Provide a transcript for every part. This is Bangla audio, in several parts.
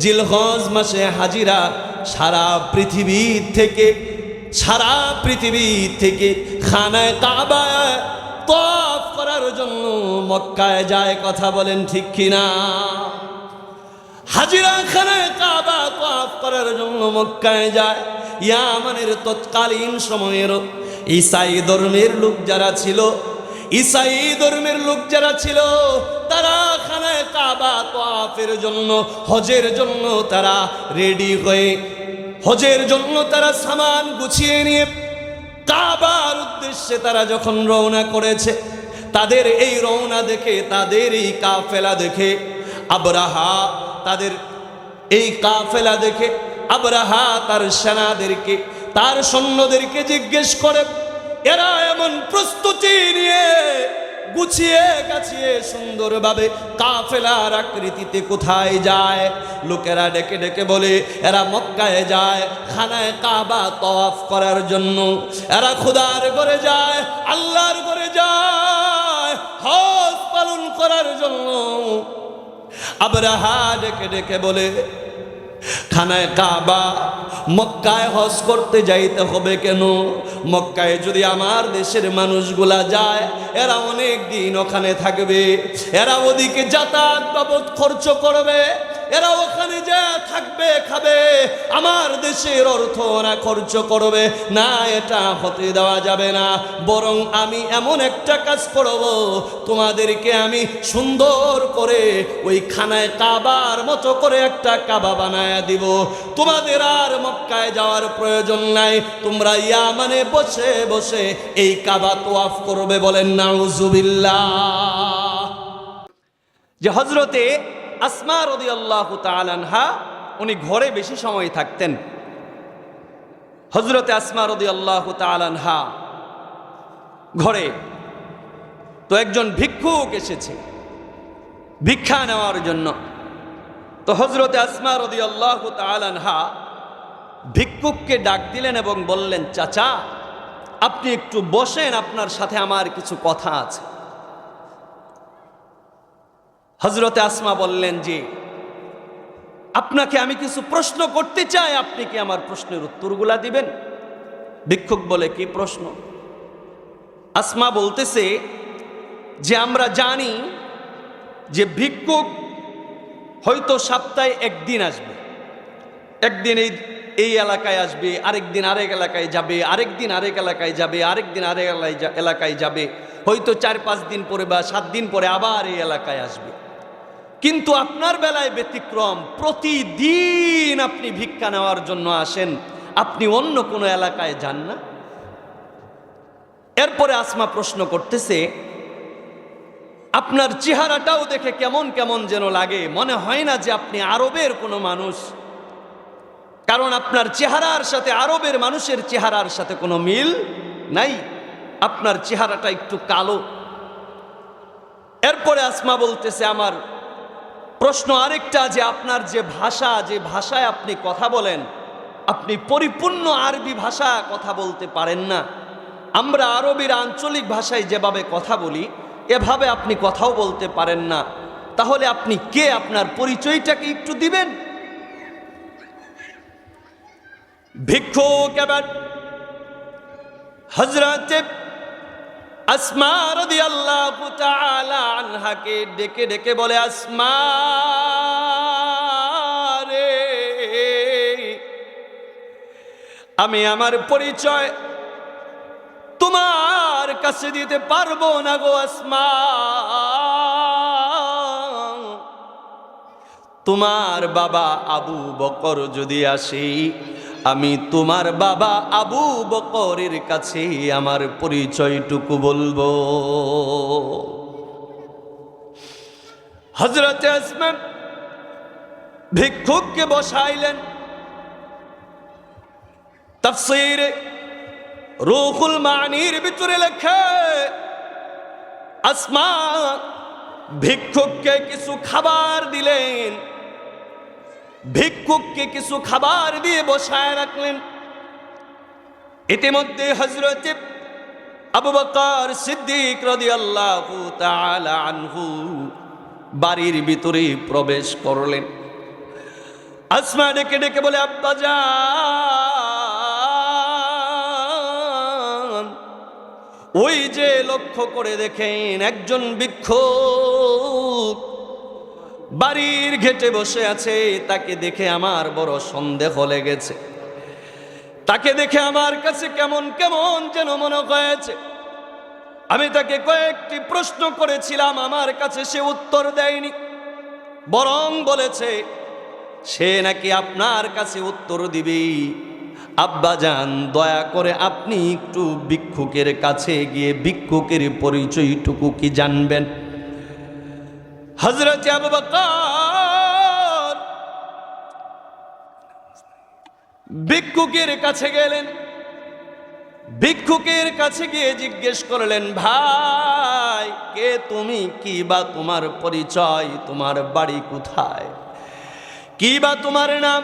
জিলহজ মাসে হাজিরা সারা পৃথিবী থেকে খানায় কাবায় তওয়াফ করার জন্য মক্কায় যায়। কথা বলেন ঠিক কিনা? হাজিরা খানায় কাবা তওয়াফ করার জন্য মক্কায় যায়। ইয়ামানের তৎকালীন সময়ের ঈসাই ধর্মের লোক যারা ছিল তারা খানায় কাবা তওয়াফের জন্য হজের জন্য তারা রেডি হয়ে হজের জন্য তারা সামান গুছিয়ে নিয়ে কাবার উদ্দেশ্যে তারা যখন রওনা করেছে, তাদের এই রওনা দেখে, তাদের এই কাফেলা দেখে আবরাহা তার সেনাদেরকে, তার সৈন্যদেরকে জিজ্ঞেস করে, এরা এমন প্রস্তুতি নিয়ে গুছিয়ে গাছিয়ে সুন্দরভাবে কাফেলার আকৃতিতে কোথায় যায়? লোকেরা ডেকে ডেকে বলে এরা মক্কায় যায় খানায় কাবা তওয়াফ করার জন্য, এরা খোদার ঘরে যায়, আল্লাহর ঘরে যায় হজ পালন করার জন্য। আবরাহা ডেকে ডেকে বলে, খানায় কাবা মক্কায় হজ করতে যাইতে হবে কেন? মক্কায় যদি আমার দেশের মানুষগুলা যায়, এরা অনেক দিন ওখানে থাকবে, এরা ওদিকে যাতায়াত বাবদ খরচ করবে, এরা ওখানে যা থাকবে খাবে, আমার দেশের অর্থ ওরা খরচ করবে না, এটা হতে দেওয়া যাবে না। বরং আমি এমন একটা কাজ করব, তোমাদেরকে আমি সুন্দর করে ওই খানায় কাবার মতো করে একটা কাবা বানায়া দিব, তোমাদের আর মক্কায় যাওয়ার প্রয়োজন নাই, তোমরা ইয়ামানে বসে বসে এই কাবা তওয়াফ করবে। বলেন নাউজুবিল্লাহ। যে হযরতে আসমা রাদিয়াল্লাহু তাআলা আনহা উনি ঘরে বেশি সময় থাকতেন। হযরতে আসমা রাদিয়াল্লাহু তাআলা আনহা ঘরে তো একজন ভিক্ষুক এসেছে ভিক্ষা নেওয়ার জন্য। তো হযরতে আসমা রাদিয়াল্লাহু তাআলা আনহা ভিক্ষুককে ডাক দিলেন এবং বললেন, চাচা আপনি একটু বসেন, আপনার সাথে আমার কিছু কথা আছে। হযরতে আসমা বললেন, যে আপনাকে আমি কিছু প্রশ্ন করতে চাই, আপনি কি আমার প্রশ্নের উত্তরগুলা দিবেন? ভিক্ষুক বলে, কি প্রশ্ন? আসমা বলতেছে যে আমরা জানি যে ভিক্ষুক হয়তো সপ্তাহে একদিন আসবে, একদিন এই এলাকায় আসবে, আরেকদিন আরেক এলাকায় যাবে, আরেকদিন আরেক এলাকায় যাবে, আরেকদিন আরেক এলাকায় যাবে, হয়তো 4-5 দিন পরে বা 7 দিন পরে আবার এই এলাকায় আসবে। কিন্তু আপনার বেলায় ব্যতিক্রম, প্রতিদিন আপনি ভিক্ষা নেওয়ার জন্য আসেন, আপনি অন্য কোনো এলাকায় যান না। এরপরে আসমা প্রশ্ন করতেছে, আপনার চেহারাটাও দেখে কেমন কেমন যেন লাগে, মনে হয় না যে আপনি আরবের কোনো মানুষ, কারণ আপনার চেহারার সাথে আরবের মানুষের চেহারার সাথে কোনো মিল নাই, আপনার চেহারাটা একটু কালো। এরপরে আসমা বলতেছে, আমার প্রশ্ন আরেকটা, যে আপনার যে ভাষায় আপনি কথা বলেন, আপনি পরিপূর্ণ আরবি ভাষা কথা বলতে পারেন না, আমরা আরবের আঞ্চলিক ভাষায় যেভাবে কথা বলি এভাবে আপনি কথাও বলতে পারেন না, তাহলে আপনি কে? আপনার পরিচয়টাকে একটু দিবেন। ভিক্ষুক এবার হযরতে আসমা রাদিয়াল্লাহু তাআলা আনহাকে ডেকে ডেকে বলে, আসমা রে, আমি আমার পরিচয় তোমার কাছে দিতে পারবো না গো আসমা। তোমার বাবা আবু বকর যদি আসে, আমি তোমার বাবা আবু বকরের কাছে আমার পরিচয়টুকু বলবো। হযরতে আসমা ভিক্ষুককে বসাইলেন। তাফসীরে রূহুল মানির ভিতরে লেখা, আসমা ভিক্ষুককে কিছু খাবার দিলেন, ভিক্ষুককে কিছু খাবার দিয়ে বসায় রাখলেন। ইতিমধ্যে হযরতে আবু বকর সিদ্দিক রাদিয়াল্লাহু তাআলা আনহু বাড়ির ভিতরে প্রবেশ করলেন। আসমা ডেকে ডেকে বলে, আব্বাজান, ওই যে লক্ষ্য করে দেখেন একজন ভিক্ষুক বাড়ির ঘেটে বসে আছে, তাকে দেখে আমার বড় সন্দেহ লেগেছে। তাকে দেখে আমার কাছে কেমন কেমন যেন মনে হয়েছে। আমি তাকে কয়েকটি প্রশ্ন করেছিলাম, আমার কাছে সে উত্তর দেয়নি, বরং বলেছে সে নাকি আপনার কাছে উত্তর দিবে। আব্বাজান, দয়া করে আপনি একটু ভিক্ষুকের কাছে গিয়ে ভিক্ষুকের পরিচয়টুকু কি জানবেন? হযরত আবু বকর ভিক্ষুকের কাছে গেলেন। ভিক্ষুকের কাছে গিয়ে জিজ্ঞেস করলেন, ভাই কে তুমি, কি বা তোমার পরিচয়, তোমার বাড়ি কোথায়, কি বা তোমার নাম,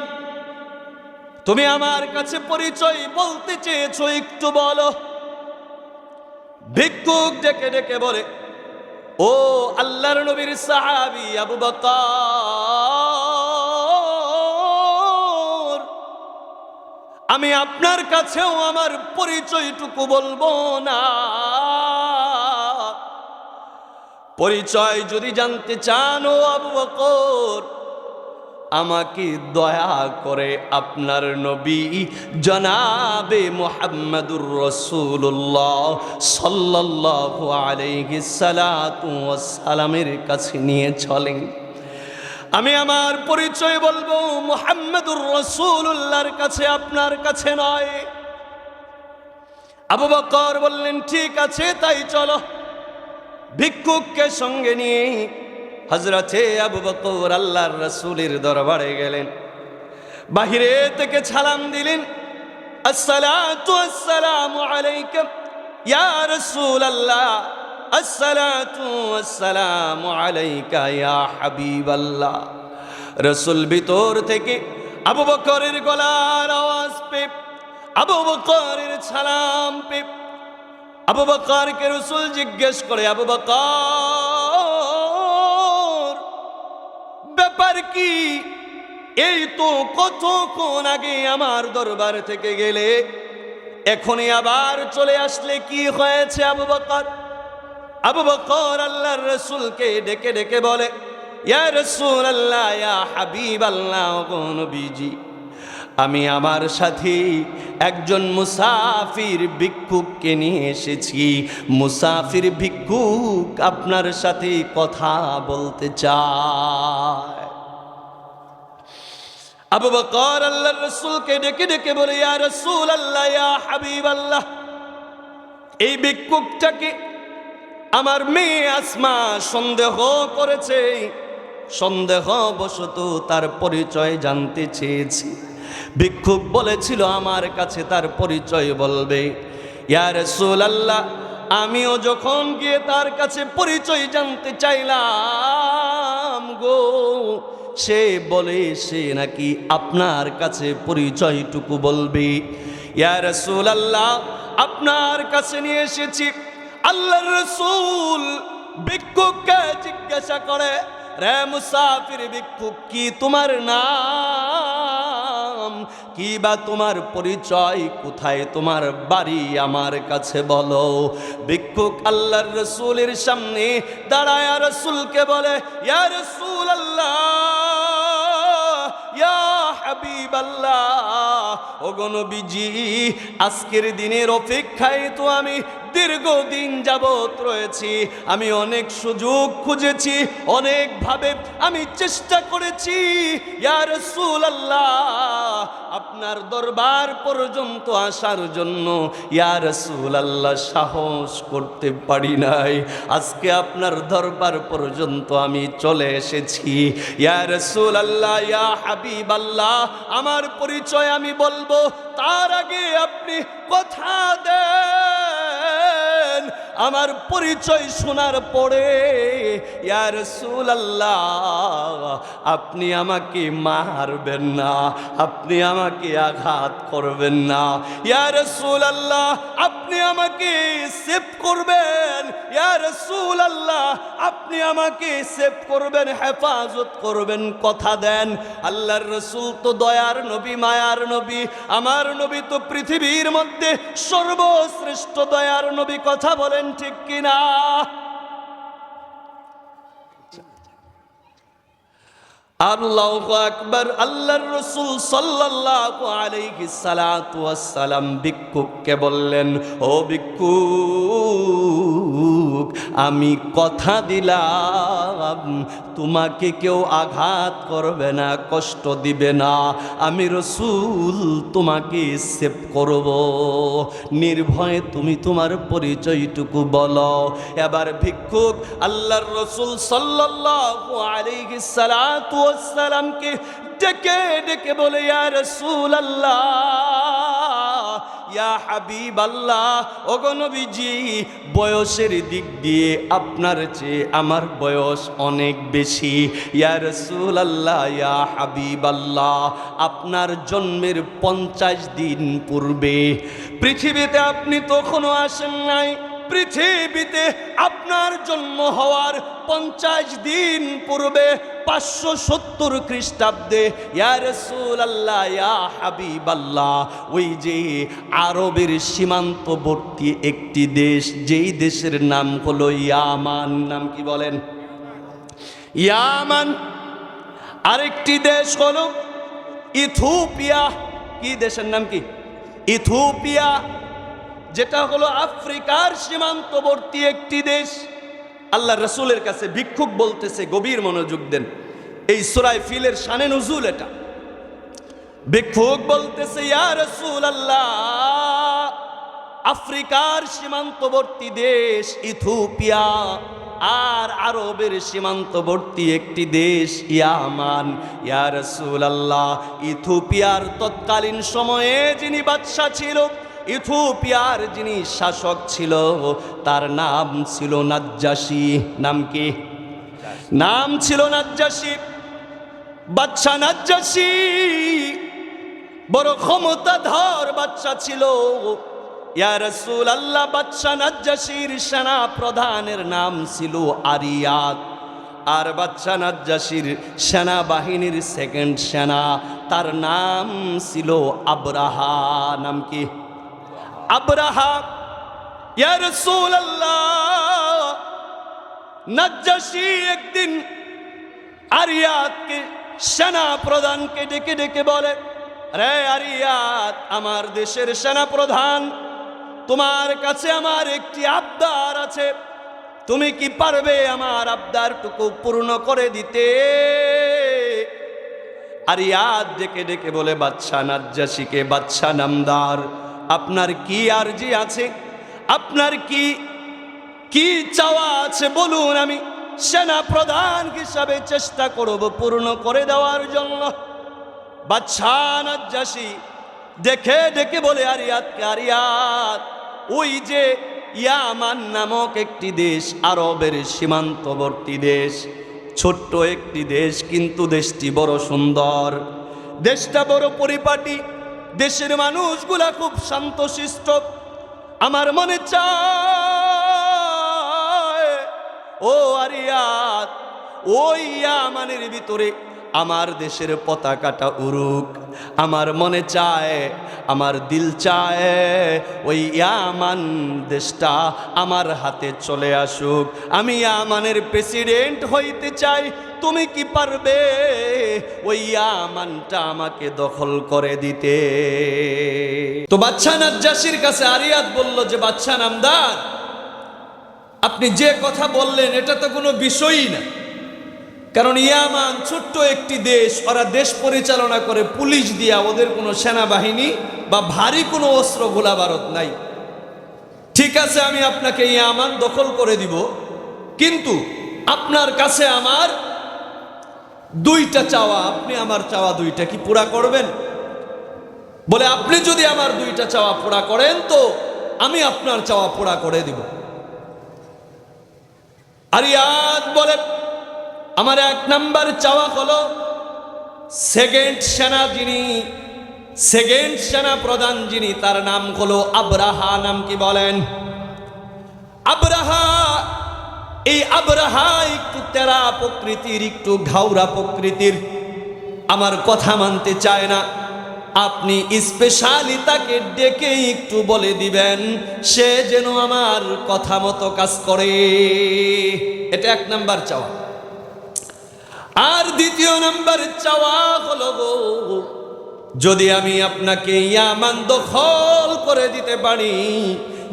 তুমি আমার কাছে পরিচয় বলতে চেয়েছো, একটু বলো। ভিক্ষুক ডেকে ডেকে বলে, ও আল্লাহর নবীর সাহাবী আবু বকর, আমি আপনার কাছেও আমার পরিচয়টুকু বলবো না। পরিচয় যদি জানতে চান ও আবু বকর, আমাকে দয়া করে আপনার নবী জনাবে মুহাম্মদুর রাসূলুল্লাহ সাল্লাল্লাহু আলাইহি সাল্লাতু ওয়াস সালামের কাছে নিয়ে চলেন। আমি আমার পরিচয় বলবো মুহাম্মদুর রাসূলুল্লাহর কাছে, আপনার কাছে নয়। আবু বকর বললেন, ঠিক আছে তাই চলো। ভিক্ষুককে সঙ্গে নিয়ে হযরতে আবু বকর আল্লাহর রাসূলের দরবারে গেলেন। বাহিরে থেকে সালাম দিলেন, আসসালাতু আসসালামু আলাইকা ইয়া রাসূলুল্লাহ, আসসালাতু আসসালামু আলাইকা ইয়া হাবিবাল্লাহ। রাসূল ভিতর থেকে আবু বকরের গলার আওয়াজ পে, আবু বকরের সালাম পে আবু বকরকে রাসূল জিজ্ঞেস করে, আবু বকর ব্যাপার কি? এই তো কতক্ষণ আগে আমার দরবার থেকে গেলে, এখনই আবার চলে আসলে, কি হয়েছে আবু বকর? আবু বকর আল্লাহর রাসূলকে ডেকে ডেকে বলে, ইয়া রাসূলুল্লাহ, ইয়া হাবিবাল্লাহ, ও নবীজি, আমি আমার সাথে একজন মুসাফির ভিক্ষুককে নিয়ে এসেছি। মুসাফির ভিক্ষুক আপনার সাথে কথা বলতে চায়। আবু বকর আল্লাহর রাসূলকে ডেকে ডেকে বলে, ইয়া রাসূলুল্লাহ, ইয়া হাবিবাল্লাহ, এই ভিক্ষুকটাকে আমার মেয়ে আসমা সন্দেহ করেছে, সন্দেহবশত তার পরিচয় জানতে চেয়েছি। ভিক্ষুক বলেছিল আমার কাছে তার পরিচয় বলবে। ইয়া রাসূলুল্লাহ, আমিও যখন গিয়ে তার কাছে পরিচয় জানতে চাইলাম গো, সে বলে সে নাকি আপনার কাছে পরিচয়টুকু বলবে। ইয়া রাসূলুল্লাহ, আপনার কাছে নিয়ে এসেছি। আল্লাহর রাসূল ভিক্ষুককে জিজ্ঞাসা করে, রে মুসাফির ভিক্ষুক, কি তোমার নাম, কি বা তোমার পরিচয়, কোথায় তোমার বাড়ি, আমার কাছে বলো। ভিক্ষুক আল্লাহর রাসূলের সামনে দাঁড়ায় রাসূলকে বলে, ইয়া রাসূলুল্লাহ, ইয়া হাবিবাল্লাহ, ওগো নবীজি, আজকের দিনের অপেক্ষায় তো আমি দীর্ঘদিন যাবত রয়েছি। আমি অনেক সুযোগ খুঁজেছি, অনেকভাবে আমি চেষ্টা করেছি ইয়া রাসূলুল্লাহ, আপনার দরবার পর্যন্ত আসার জন্য ইয়া রাসূলুল্লাহ সাহস করতে পারি নাই। আজকে আপনার দরবার পর্যন্ত আমি চলে এসেছি। ইয়া রাসূলুল্লাহ, ইয়া হাবিবাল্লাহ, আমার পরিচয় আমি বলবো, তার আগে আপনি কথা দেন। আমার পরিচয় শোনার পরে ইয়া রাসূলুল্লাহ, আপনি আমাকে মারবেন না, আপনি আমাকে আঘাত করবেন না। ইয়া রাসূলুল্লাহ, আপনি আমাকে সেভ করবেন, ইয়া রাসূলুল্লাহ আপনি আমাকে সেভ করবেন, হেফাজত করবেন, কথা দেন। আল্লাহর রাসূল তো দয়ার নবী, মায়ার নবী, আমার নবী তো পৃথিবীর মধ্যে সর্বশ্রেষ্ঠ দয়ার নবী, কথা বলেন ঠিক কিনা? আল্লাহু আকবার। আল্লাহর রাসূল সাল্লাল্লাহু আলাইহি সাল্লাতু ওয়াসসালাম ভিক্ষুককে বললেন, ও ভিক্ষুক, আমি কথা দিলাম তোমাকে কেউ আঘাত করবে না, কষ্ট দিবে না, আমি রাসূল তোমাকে সেভ করব, নির্ভয়ে তুমি তোমার পরিচয়টুকু বলো। এবার ভিক্ষুক আল্লাহর রাসূল সাল্লাল্লাহু আলাইহি সাল্লাতু ওয়াসসালামকে ডেকে ডেকে বলে, ইয়া রাসূলুল্লাহ, ইয়া হাবিবাল্লাহ, ওগো নবীজি, বয়সের দিক দিয়ে আপনার চেয়ে আমার বয়স অনেক বেশি। ইয়া রাসূলুল্লাহ, ইয়া হাবিবাল্লাহ, আপনার জন্মের 50 দিন পূর্বে পৃথিবীতে আপনি তখনও আসেন নাই, পৃথিবীতে আপনার জন্ম হওয়ার 50 দিন পূর্বে 570 খ্রিস্টাব্দে, ইয়া রাসূলুল্লাহ, ইয়া হাবিবাল্লাহ, ওই যে আরবের সীমান্তবর্তী একটি দেশ, যেই দেশের নাম হলো ইয়ামান, নাম কি বলেন? ইয়ামান। আরেকটি দেশ হলো ইথিওপিয়া। কি দেশের নাম কি? ইথিওপিয়া, যেটা হলো আফ্রিকার সীমান্তবর্তী একটি দেশ। আল্লাহ রাসূলের কাছে ভিক্ষুক বলতেছে, গভীর মনোযোগ দেন, এই সূরা ফিলের শানে নুজুল এটা। ভিক্ষুক বলতেছে, ইয়া রাসূলুল্লাহ, আফ্রিকার সীমান্তবর্তী দেশ ইথিওপিয়া আর আরবের সীমান্তবর্তী একটি দেশ ইয়ামান। ইয়া রাসূলুল্লাহ, ইথিওপিয়ার তৎকালীন সময়ে যিনি বাদশা ছিল, ইথিওপিয়ার যিনি শাসক ছিল, তার নাম ছিল নাজ্জাশী। নাম কি? নাম ছিল নাজ্জাশী। বাদশা নাজ্জাশী বড় ক্ষমতাধর বাদশা ছিল। ইয়া রাসূলুল্লাহ, বাদশা নাজ্জাশীর সেনা প্রধানের নাম ছিল আরিয়াত, আর বাদশা নাজ্জাশীর সেনাবাহিনীর সেকেন্ড সেনা, তার নাম ছিল আবরাহা। নাম কি? আবরাহা। ইয়া রাসূলুল্লাহ, নাজ্জাশী একদিন আরিয়াতকে, সেনা প্রধানকে ডেকে ডেকে বলে, রে আরিয়াত, আমার দেশের সেনা প্রধান, তোমার কাছে আমার একটি আবদার আছে, তুমি কি পারবে আমার আবদারটুকু পূর্ণ করে দিতে? আরিয়াত ডেকে ডেকে বলে বাদশা নাজ্জাশীকে, বাদশা নামদার, আপনার কি আরজি আছে, আপনার কি কি চাওয়া আছে বলুন, আমি সেনা প্রধান হিসাবে চেষ্টা করব পূর্ণ করে দেওয়ার জন্য। বাদশা নাজ্জাশী দেখে ডেকে বলে আরিয়াতকে, আরিয়াত, ওই যে ইয়ামান নামক একটি দেশ, আরবের সীমান্তবর্তী দেশ, ছোট্ট একটি দেশ, কিন্তু দেশটি বড় সুন্দর, দেশটা বড় পরিপাটি, দেশের মানুষগুলা খুব শান্তশিষ্ট। আমার মনে চায়, ও আরিয়াত, ওই ইয়ামানের ভিতরে আমার দেশের পতাকাটা উড়ুক। আমার মনে চায়, আমার দিল চায়, ওই ইয়ামান দেশটা আমার হাতে চলে আসুক, আমি ইয়ামানের প্রেসিডেন্ট হইতে চাই। তুমি কি পারবে ওই ইয়ামানটা আমাকে দখল করে দিতে? তো বাদশা নাজ্জাশীর কাছে আরিয়াত বলল যে, বাদশা নামদার, আপনি যে কথা বললেন এটা তো কোনো বিষয়ই না, কারণ ইয়ামান ছোট্ট একটি দেশ, ওরা দেশ পরিচালনা করে পুলিশ দিয়া, ওদের কোনো সেনাবাহিনী বা ভারী কোনো অস্ত্র গোলা বারুদ নাই। ঠিক আছে, আমি আপনাকে ইয়ামান দখল করে দিব, কিন্তু আপনার কাছে আমার দুইটা চাওয়া, আপনি আমার চাওয়া দুইটা কি পুরা করবেন? বলে, আপনি যদি আমার দুইটা চাওয়া পুরা করেন তো আমি আপনার চাওয়া পুরা করে দিব। আরিয়াত বলে, আমার 1 নাম্বার চাওয়া হলো, সেকেন্ড সেনা প্রধান যিনি, তার নাম হলো আবরাহা। নাম কি বলেন? আবরাহা, এই আবরাহা একটু তেরা প্রকৃতির, একটু ঘাওরা প্রকৃতির, আমার কথা মানতে চায় না। আপনি স্পেশালি তাকে ডেকে একটু বলে দিবেন সে যেন আমার কথা মতো কাজ করে। এটা 1 নাম্বার চাওয়া। আর 2 নাম্বার চাওয়া হলো গো, যদি আমি আপনাকে ইয়ামান দখল করে দিতে পারি,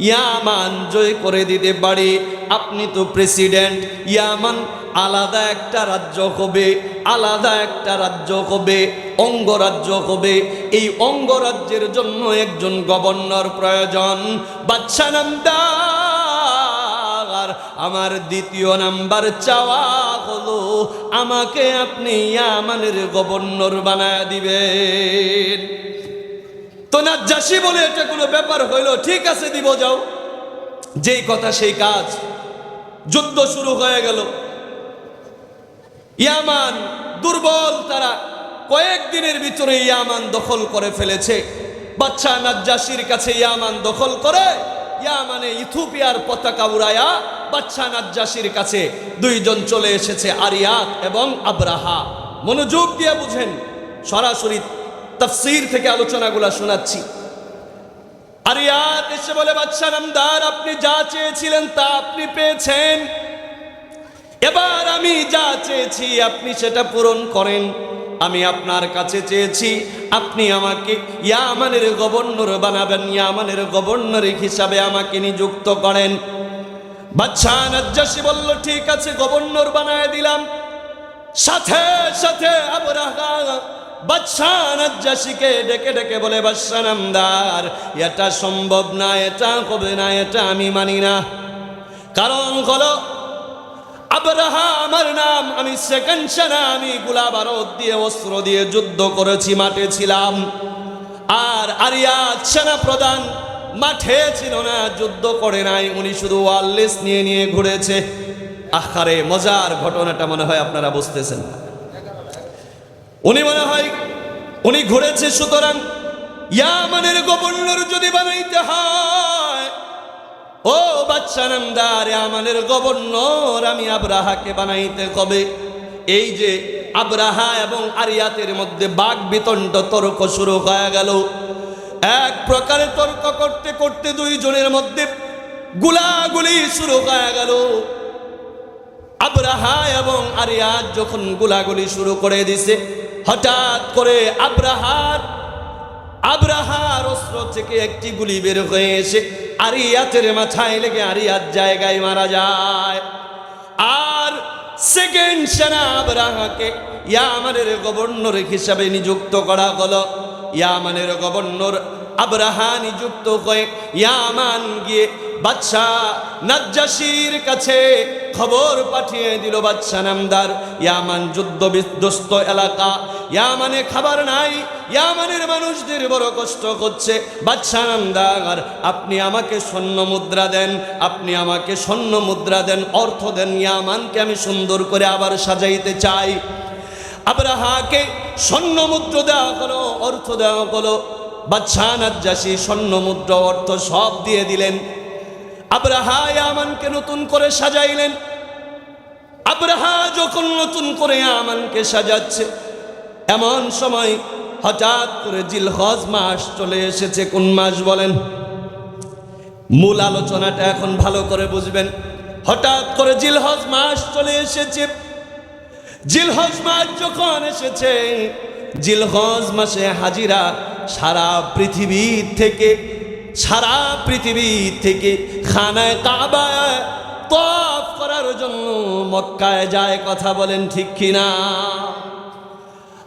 ইয়ামান জয় করে দিতে পারি, আপনি তো প্রেসিডেন্ট, ইয়ামান আলাদা একটা রাজ্য হবে, আলাদা একটা রাজ্য হবে, অঙ্গরাজ্য হবে। এই অঙ্গরাজ্যের জন্য একজন গভর্নর প্রয়োজন, বাদশা নামদার। আমার 2 নাম্বার চাওয়া হলো আমাকে আপনি ইয়ামানের গভর্নর বানায় দিবেন। তো নাজ্জাশী বলে এটা কোনো ব্যাপার হইল, ঠিক আছে দিব, যাও। যেই কথা সেই কাজ, যুদ্ধ শুরু হয়ে গেল। ইয়ামান দুর্বল, তারা কয়েকদিনের ভিতরে ইয়ামান দখল করে ফেলেছে। বাদশা নাজ্জাশীর কাছে ইয়ামান দখল করে, ইয়ামানে ইথিওপিয়ার পতাকা উড়ায়া বাদশা নাজ্জাশীর কাছে 2 জন চলে এসেছে, আরিয়াত এবং আবরাহা। মনোযোগ দিয়ে বুঝেন, সরাসরি তাফসীর থেকে আলোচনাগুলা শোনাচ্ছি। আরিয়াত এসে বলে, বাদশা নামদার, আপনি যা চেয়েছিলেন তা আপনি পেয়েছেন, এবার আমি যা চেয়েছি আপনি সেটা পূরণ করেন। আমি আপনার কাছে চেয়েছি আপনি আমাকে ইয়ামানের গভর্নর বানাবেন, ইয়ামানের গভর্নর হিসাবে আমাকে নিযুক্ত করেন। বাদশা নাজ্জাশী বলল, ঠিক আছে, গভর্নর বানায় দিলাম। সাথে সাথে আবরাহা বাদশা নাজ্জাশীকে ডেকে ডেকে বলে, বাদশা নামদার, এটা সম্ভব না, এটা হবে না, এটা আমি মানি না। কারণ হলো আবরাহা আমার নাম, আমি সেকেন্ড সেনা, আমি গোলা বারুদ দিয়ে অস্ত্র দিয়ে যুদ্ধ করেছি, মাঠে ছিলাম। আর আরিয়াত সেনা প্রধান মাঠে ছিল না, যুদ্ধ করে নাই, উনি শুধু ওয়ারলেস নিয়ে নিয়ে ঘুরেছে। আখারে মজার ঘটনাটা মনে হয় আপনারা বুঝতেছেন না। উনি মনে হয় উনি ঘুরেছে, সুতরাং ইয়ামানের গভর্নর যদি বানাইতে হয়, ও বাদশা নামদার, ইয়ামানের গভর্নর আমি আবরাহাকে বানাইতে হবে। এই যে আবরাহা এবং আরিয়াতের মধ্যে বাক বিতণ্ড তর্ক শুরু হয়ে গেল। এক প্রকারে তর্ক করতে করতে 2 জনের মধ্যে গুলাগুলি শুরু হয়ে গেল। আবরাহা এবং আরিয়াত যখন গুলাগুলি শুরু করে দিছে, হঠাৎ করে আবরাহার অস্ত্র থেকে একটি গুলি বের হয়ে এসে আরিয়াতের মাথায় লেগে আরিয়াত জায়গায় মারা যায়। আর সেকেন্ড সেনা আবরাহাকে ইয়ামানের গভর্নর হিসাবে নিযুক্ত করা হলো। ইয়ামানের গভর্নর আবরাহা নিযুক্ত হয়ে ইয়ামান গিয়ে বাদশা নাজ্জাশীর কাছে খবর পাঠিয়ে দিল, বাদশা নামদার, ইয়ামান যুদ্ধ বিধ্বস্ত এলাকা, ইয়ামানে খাবার নাই, ইয়ামানের মানুষদের বড় কষ্ট হচ্ছে। বাদশা নামদার, আপনি আমাকে স্বর্ণ মুদ্রা দেন, আপনি আমাকে স্বর্ণ মুদ্রা দেন, অর্থ দেন, ইয়ামানকে আমি সুন্দর করে আবার সাজাইতে চাই। আবরাহাকে স্বর্ণ মুদ্রা দেওয়া হলো, অর্থ দেওয়া হলো। বাদশা নাজ্জাশী স্বর্ণ মুদ্রা, অর্থ সব দিয়ে দিলেন। আবরাহা ইয়ামানকে নতুন করে সাজাইলেন। আবরাহা যখন নতুন করে ইয়ামানকে সাজাচ্ছে, এমন সময় হঠাৎ করে জিলহজ মাস চলে এসেছে। কোন মাস বলেন? মূল আলোচনাটা এখন ভালো করে বুঝবেন। হঠাৎ করে জিলহজ মাস চলে এসেছে। জিলহজ মাস যখন এসেছে, জিলহজ মাসে হাজিরা সারা পৃথিবী থেকে খানায় কাবায় তওয়াফ করার জন্য মক্কায় যায়। কথা বলেন ঠিক কিনা?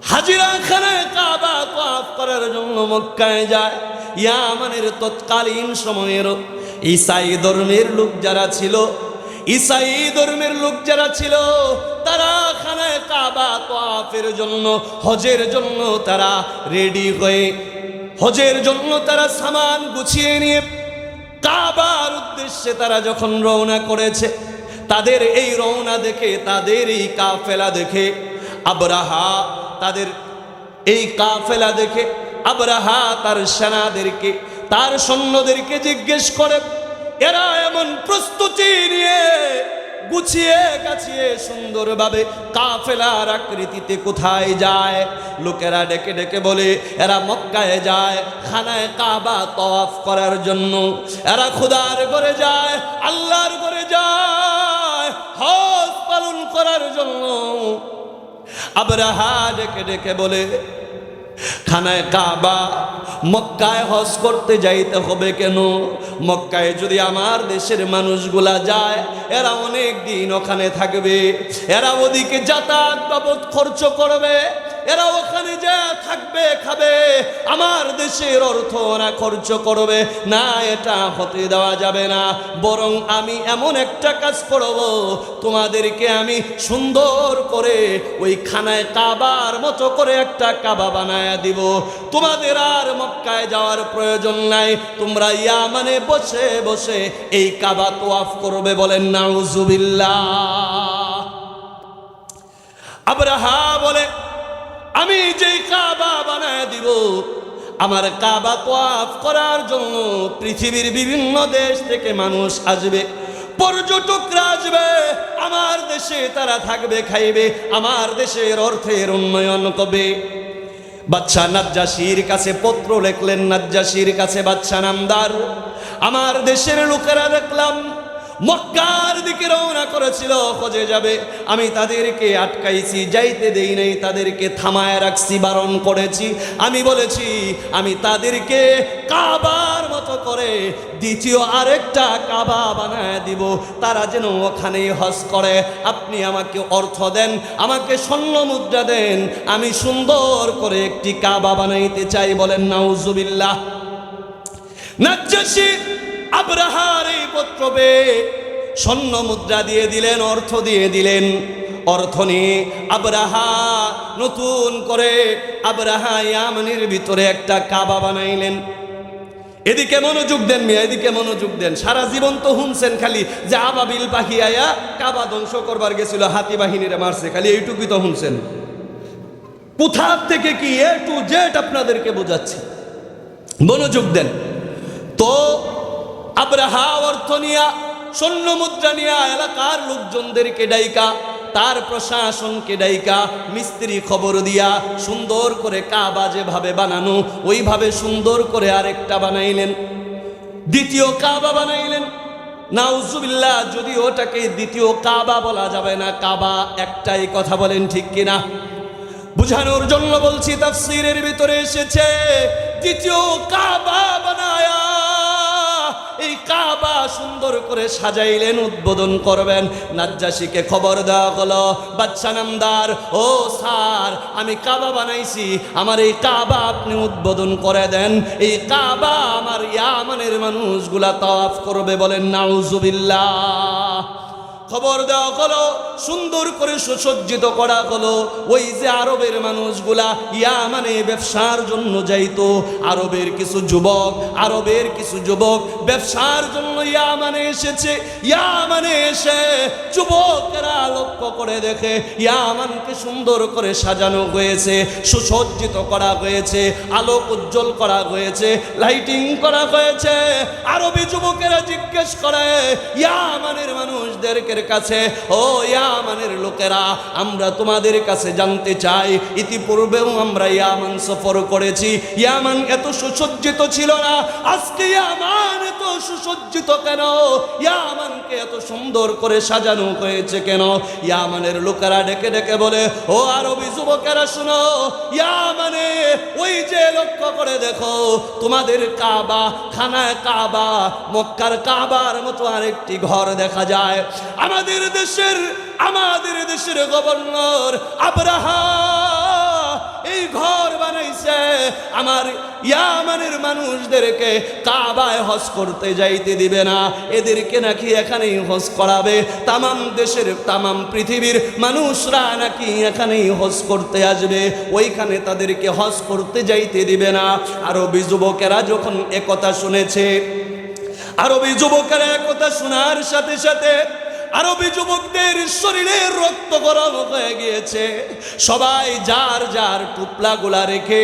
হাজিরা খানায় কাবা তওয়াফ করার জন্য মক্কায় যায়। ইয়ামানের তৎকালীন সময়ের ঈসাই ধর্মের লোক যারা ছিল, তারা খানায় কাবা তওয়াফের জন্য, হজের জন্য তারা রেডি হয়ে, হজের জন্য তারা সামান গুছিয়ে নিয়ে কাবার উদ্দেশ্যে তারা যখন রওনা করেছে, তাদের এই রওনা দেখে, তাদের এই কাফেলা দেখে আবরাহা, তাদের এই কাফেলা দেখে আবরাহা তার সেনাদেরকে, তার সৈন্যদেরকে জিজ্ঞেস করে, এরা এমন প্রস্তুতি নিয়ে গুছিয়ে গাছিয়ে সুন্দরভাবে কাফেলার আকৃতিতে কোথায় যায়? লোকেরা ডেকে ডেকে বলে এরা মক্কায় যায় খানায় কাবা তওয়াফ করার জন্য, এরা খোদার ঘরে যায়, আল্লাহর ঘরে যায় হজ পালন করার জন্য। আবরাহা ডেকে ডেকে বলে খানায় কাবা মক্কায় হজ করতে যাইতে হবে কেন? মক্কায় যদি আমার দেশের মানুষগুলা যায় এরা অনেক দিন ওখানে থাকবে, এরা ওদিকে যাতায়াত বাবদ খরচ করবে, এরা ওখানে যা থাকবে খাবে, আমার দেশের অর্থ ওরা খরচ করবে না, এটা হতে দেওয়া যাবে না। বরং আমি এমন একটা কাজ করব, তোমাদেরকে আমি সুন্দর করে ওই খানায় কাবার মতো করে একটা কাবা বানায়া দিব, তোমাদের আর মক্কায় যাওয়ার প্রয়োজন নাই, তোমরা ইয়ামানে বসে বসে এই কাবা তওয়াফ করবে। বলেন নাউজুবিল্লাহ। আবরাহা বলে আমি যেই কাবা বানায় দিব, আমার কাবা তওয়াফ করার জন্য পৃথিবীর বিভিন্ন দেশ থেকে মানুষ আসবে, পর্যটকরা আসবে, আমার দেশে তারা থাকবে খাইবে, আমার দেশের অর্থের উন্নয়ন করবে। বাদশা নাজ্জাশীর কাছে পত্র লিখলেন, নাজ্জাশীর কাছে বাদশা নামদার, আমার দেশের লোকেরা দেখলাম মক্কার দিকে রওনা করেছিল খোঁজে যাবে, আমি তাদেরকে আটকাইছি, যাইতে দেই নাই, তাদেরকে থামায় রাখছি, বারণ করেছি। আমি বলেছি আমি তাদেরকে কাবার মতো করে দ্বিতীয় আরেকটা কাবা বানায় দিব, তারা যেন ওখানেই হজ করে। আপনি আমাকে অর্থ দেন, আমাকে স্বর্ণ মুদ্রা দেন, আমি সুন্দর করে একটি কাবা বানাইতে চাই। বলেন নাউজুবিল্লাহ। নাজ্জাশী আবরাহার এই পত্র পেয়ে স্বর্ণ মুদ্রা দিয়ে দিলেন, অর্থ দিয়ে দিলেন। অর্থ নিয়ে আবরাহা নতুন করে আবরাহা ইয়ামানের ভিতরে একটা কাবা বানাইলেন। এদিকে মনোযোগ দেন মিয়া, এদিকে মনোযোগ দেন। সারা জীবন তো শুনছেন খালি যে আবাবিল পাখি আয়া কাবা ধ্বংস করবার গেছিল, হাতি বাহিনীরে মারছে, খালি এইটুকুই তো শুনছেন। কোথা থেকে কি এ টু জেড আপনাদেরকে বোঝাচ্ছি, মনোযোগ দেন। তো আবরাহা অর্থ নিয়া স্বর্ণ মুদ্রা নিয়া এলাকার লোকজনদেরকে ডাইকা, তার প্রশাসনকে ডাইকা, মিস্ত্রি খবর দিয়া সুন্দর করে কাবা যেভাবে বানানো ওইভাবে সুন্দর করে আরেকটা বানাইলেন, দ্বিতীয় কাবা বানাইলেন। নাউজুবিল্লাহ, যদি ওটাকে দ্বিতীয় কাবা বলা যাবে না, কাবা একটাই, কথা বলেন ঠিক কিনা? বুঝানোর জন্য বলছি, তাফসীরের ভিতরে এসেছে দ্বিতীয় কাবা বানায়া এই কাবা সুন্দর করে সাজাইলেন, উদ্বোধন করবেন। নাজ্জাশীকে খবর দেওয়া হলো, বাদশা নামদার, ও স্যার আমি কাবা বানাইছি, আমার এই কাবা আপনি উদ্বোধন করে দেন, এই কাবা আমার ইয়ামানের মানুষগুলা তাওয়াফ করবে। বলেন নাউজুবিল্লাহ। খবর দেওয়া হলো, সুন্দর করে সুসজ্জিত করা হলো। ওই যে আরবের মানুষগুলা ইয়ামানে ব্যবসার জন্য যাইতো, আরবের কিছু যুবক ব্যবসার জন্য ইয়ামানে এসেছে। ইয়ামানে এসে যুবকেরা লক্ষ্য করে দেখে ইয়ামানকে সুন্দর করে সাজানো হয়েছে, সুসজ্জিত করা হয়েছে, আলোক উজ্জ্বল করা হয়েছে, লাইটিং করা হয়েছে। আরবি যুবকেরা জিজ্ঞেস করে ইয়ামানের মানুষদেরকে কাছে, ও ইয়ামানের লোকেরা, আমরা তোমাদের কাছে জানতে চাই, ইতিপূর্বেও আমরা ইয়ামান সফর করেছি, ইয়ামান এত সুসজ্জিত ছিল না, আজকে ইয়ামান এত সুসজ্জিত কেন? ইয়ামানকে এত সুন্দর করে সাজানো হয়েছে কেন? ইয়ামানের লোকেরা ডেকে ডেকে বলে, ও আরবি যুবকেরা শুনো, ইয়ামানে ওই যে লক্ষ্য করে দেখো, তোমাদের কাবা, খানায় কাবা, মক্কার কাবার মতো আরেকটি ঘর দেখা যায়। আমাদের দেশের গভর্নর আবরাহা এই ঘর বানাইছে, আমার ইয়ামানের মানুষদেরকে কাবায় হজ করতে যাইতে দিবে না, এদেরকে নাকি এখানেই হজ করাবে, তামাম পৃথিবীর মানুষরা নাকি এখানেই হজ করতে আসবে, ওইখানে তাদেরকে হজ করতে যাইতে দিবে না। আরবি যুবকেরা যখন একথা শুনেছে, আরবি যুবকেরা একথা শোনার সাথে সাথে আরবি যুবকদের শরীরের রক্ত গরম হয়ে গিয়েছে। সবাই যার যার টুপলাগুলা রেখে,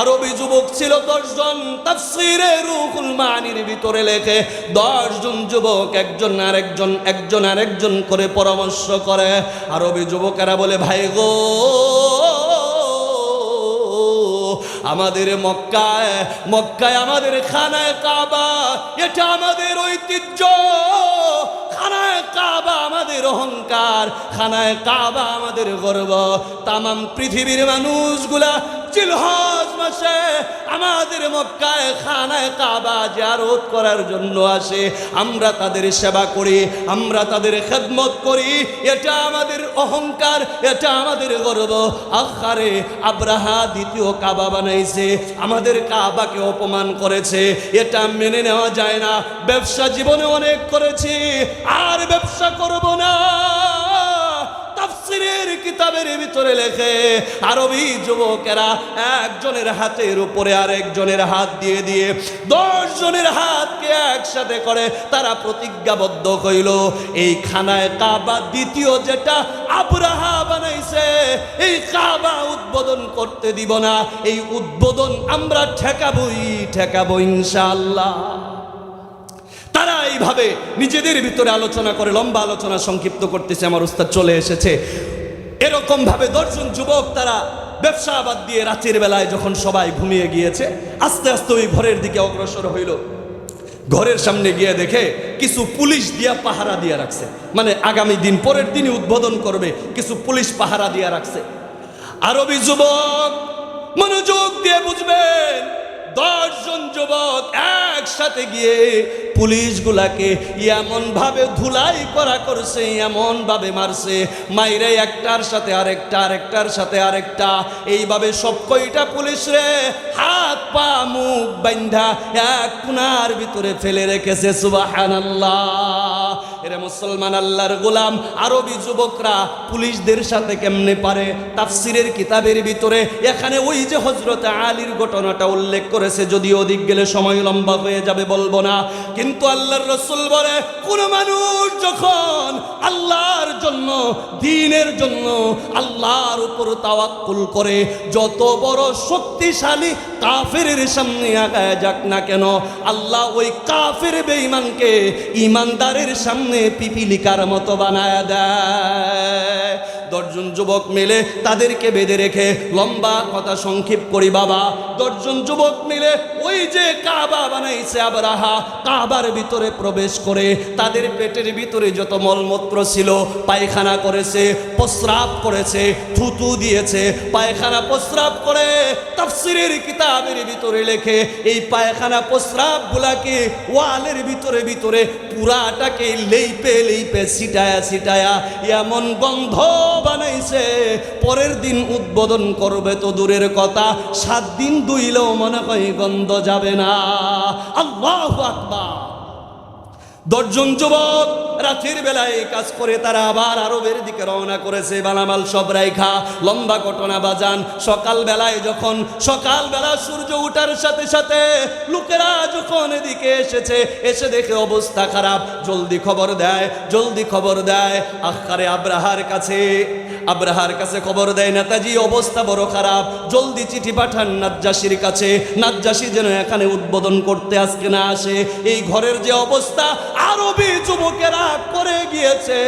আরবি যুবক ছিল 10 জন, তাফসীরে রুহুল মানির ভিতরে লেখে 10 জন যুবক একজন আরেকজন করে পরামর্শ করে। আরবি যুবকেরা বলে, ভাই গো, আমাদের মক্কায় আমাদের খানায় কাবা, এটা আমাদের ঐতিহ্য। খানায় কাবা আমাদের অহংকার, খানায় কাবা আমাদের গর্ব। তামাম পৃথিবীর মানুষগুলা জিলহজ মাসে আমাদের মক্কায় খানায় কাবা জিয়ারত করার জন্য আসে। আমরা তাদের সেবা করি, আমরা তাদের খেদমত করি, এটা আমাদের অহংকার, এটা আমাদের গর্ব। আখারে আব্রাহা দ্বিতীয় কাবা বানাইছে, আমাদের কাবাকে অপমান করেছে, এটা মেনে নেওয়া যায় না। ব্যবসা জীবনে অনেক করেছি, আর ব্যবসা করব না। তাফসীরের কিতাবের ভিতরে লেখে আরবি যুবকেরা একজনের হাতের উপরে আরেকজনের হাত দিয়ে দিয়ে 10 জনের হাতকে একসাথে করে তারা প্রতিজ্ঞাবদ্ধ হইল, এই খানায় কাবা দ্বিতীয় যেটা আব্রাহা বানাইছে, এই কাবা উদ্বোধন করতে দিব না। এই উদ্বোধন আমরা ঠেকাবো ইনশাআল্লাহ। তারা এইভাবে নিজেদের ভিতরে আলোচনা করে, লম্বা আলোচনা সংক্ষিপ্ত করতেছে, আমার উস্তাদ চলে এসেছে। এরকম ভাবে 10 জন যুবক তারা ব্যবসা বাদ দিয়ে রাতের বেলায় যখন সবাই ঘুমিয়ে গিয়েছে, আস্তে আস্তে ওই ঘরের দিকে অগ্রসর হইল। ঘরের সামনে গিয়ে দেখে কিছু পুলিশ দিয়া পাহারা দিয়া রাখছে, মানে আগামী দিন পরের দিনই উদ্বোধন করবে, কিছু পুলিশ পাহারা দিয়া রাখছে। আরবি যুবক মনোযোগ দিয়ে বুঝবেন, 10 জন যুবক একসাথে গিয়ে পুলিশগুলাকে এমন ভাবে ধুলাই করা করছে, এমন ভাবে মারছে, মাইরে একটার সাথে আরেকটার সাথে আরেকটা, এইভাবে সব কয়টা পুলিশ রে হাত পা মুখ বান্ধা এক কোণার ভিতরে ফেলে রেখেছে। সুবহানাল্লাহ। এরা মুসলমান আল্লাহর গোলাম। আরবি যুবকরা পুলিশদের সাথে কেমনে পারে? তাফসীরের কিতাবের ভিতরে এখানে ওই যে হযরত আলীর ঘটনাটা উল্লেখ করেছে, যদিও ওদিক গেলে সময় লম্বা হয়ে যাবে, বলবো না। কিন্তু আল্লাহর রাসূল বলে, কোন মানুষ যখন আল্লাহর জন্য, দ্বীনের জন্য আল্লাহর উপর তাওয়াক্কুল করে, যত বড় শক্তিশালী কাফেরের সামনে আগায় যাক না কেন, আল্লাহ ওই কাফের বেঈমানকে ঈমানদারের সামনে পিপিলিকার মতো বানায় দেয়। 10 জন যুবক মিলে তাদেরকে বেঁধে রেখে, লম্বা কথা সংক্ষেপ করি বাবা, 10 জন যুবক মিলে ওই যে কাবা বানাইছে আব্রাহা, কাবার ভিতরে প্রবেশ করে তাদের পেটের ভিতরে যত মলমূত্র ছিল, পায়খানা করেছে, প্রস্রাব করেছে, থুতু দিয়েছে, পায়খানা প্রস্রাব করে তাফসীরের কিতাবের ভিতরে লেখে এই পায়খানা প্রস্রাব গুলাকে ওয়ালের ভিতরে পুরাটাকে লেইপে ছিটায়া এমন গন্ধ বানাইছে, পরের দিন উদ্বোধন করবে তো দূরের কথা, 7 দিন ধুইলেও মনে হয় গন্ধ যাবে না। আল্লাহু আকবার। 10 জন যুবক রাতের বেলায় কাজ করে তারা আবার আরবের দিকে রওনা করেছে, বালামাল সব রাইখা। লম্বা ঘটনা বাজান, সকালবেলা সূর্য ওঠার সাথে সাথে লোকেরা যখন এদিকে এসে দেখে অবস্থা খারাপ, জলদি খবর দেয় আখারে আব্রাহার কাছে খবর দেয়, নেতাজি অবস্থা বড় খারাপ, জলদি চিঠি পাঠান নাজ্জাশীর কাছে, নাজ্জাশী যেন এখানে উদ্বোধন করতে আজকে না আসে। এই ঘরের যে অবস্থা আরবি যুবকেরা করে গিয়েছে,